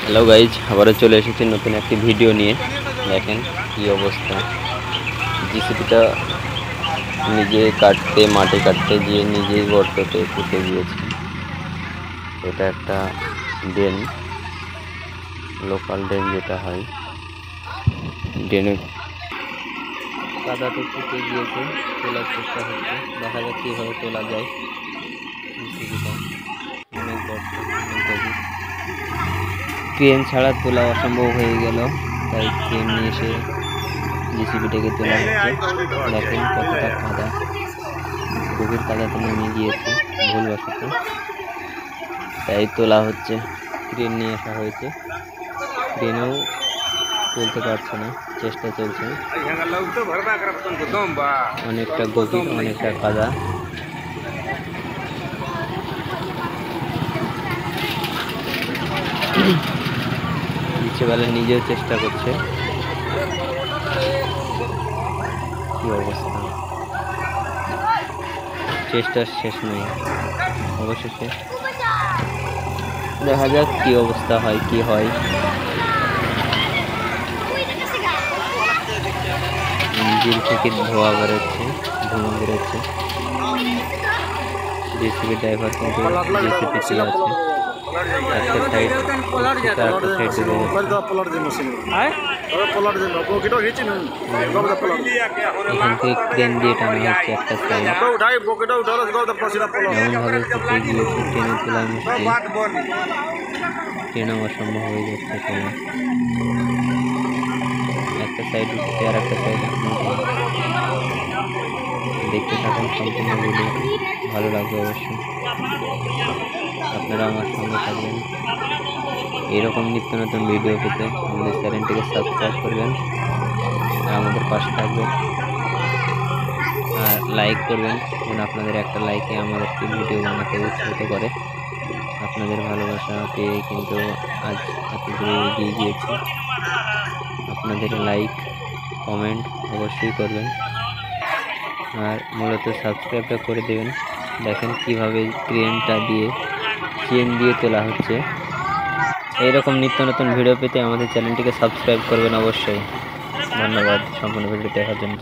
Hello guys, আবারও চলে এসেছি নতুন একটি ভিডিও নিয়ে। দেখেন কি অবস্থা, জিসিপিটা নিজে কাটতে মাটি কাটতে গিয়ে নিজেই গর্ততে পুঁতে গিয়েছে। এটা একটা ড্রেন, লোকাল ড্রেন যেটা হয়, ড্রেনে কাদাতে পুঁতে গিয়েছে। তোলার চেষ্টা হচ্ছে, দেখা যাক কীভাবে তোলা যায়। জিসিপিটা অনেক গর্ত, অনেক গভীর, ক্রেন ছাড়া তোলা অসম্ভব হয়ে গেল, তাই ক্রেন নিয়ে এসে জিসিপিটাকে তোলা হচ্ছে। দেখেন কতটা কাদা, গভীর কাদাতে নেমে গিয়েছে ভুলবশত, তাই তোলা হচ্ছে। ক্রেন নিয়ে আসা হয়েছে, ক্রেনেও তুলতে পারছে না, চেষ্টা চলছে। অনেকটা গভীর, অনেকটা কাদা। ইচ্ছেবেলা নিজেও চেষ্টা করছে। কি অবস্থা, চেষ্টার শেষ নেই। অবশেষে দেখা যাক কি অবস্থা হয়, কি হয়। ইঞ্জিন থেকে ধোঁয়া বেরোচ্ছে, ধোঁয়া বেরোচ্ছে। জেসিবি ড্রাইভার কিন্তু জেসিপিতে আছে, একটা সাইড একটা সাইড এখান থেকে ক্রেন দিয়ে টানা হচ্ছে একটা সাইড। এমনভাবে পুঁতে গিয়েছে, ট্রেনে তোলা মুশকিল, ট্রেনেও অসম্ভব হয়ে যাচ্ছে তোলা। একটা সাইড উঠছে আর একটা সাইড দেখতে থাকুন সম্পূর্ণ ভিডিও, ভালো লাগবে অবশ্যই। আপনারা আমার সঙ্গে থাকবেন, এরকম নিত্য নতুন ভিডিও পেতে আমাদের চ্যানেলটিকে সাবস্ক্রাইব করবেন আর আমাদের পাশে থাকবেন, আর লাইক করবেন, যেন আপনাদের একটা লাইকে আমাদেরকে ভিডিও বানাতে উৎসাহিত করে। আপনাদের ভালোবাসা পেয়ে কিন্তু আজ এত দূরে এগিয়ে গিয়েছি। আপনাদের লাইক কমেন্ট অবশ্যই করবেন, আর মূলত সাবস্ক্রাইবটা করে দেবেন। দেখেন কিভাবে ক্রেনটা দিয়ে চেন দিয়ে তোলা হচ্ছে। এইরকম নিত্য নতুন ভিডিও পেতে আমাদের চ্যানেলটিকে সাবস্ক্রাইব করবেন অবশ্যই। ধন্যবাদ সম্পূর্ণ ভিডিও দেখার জন্য।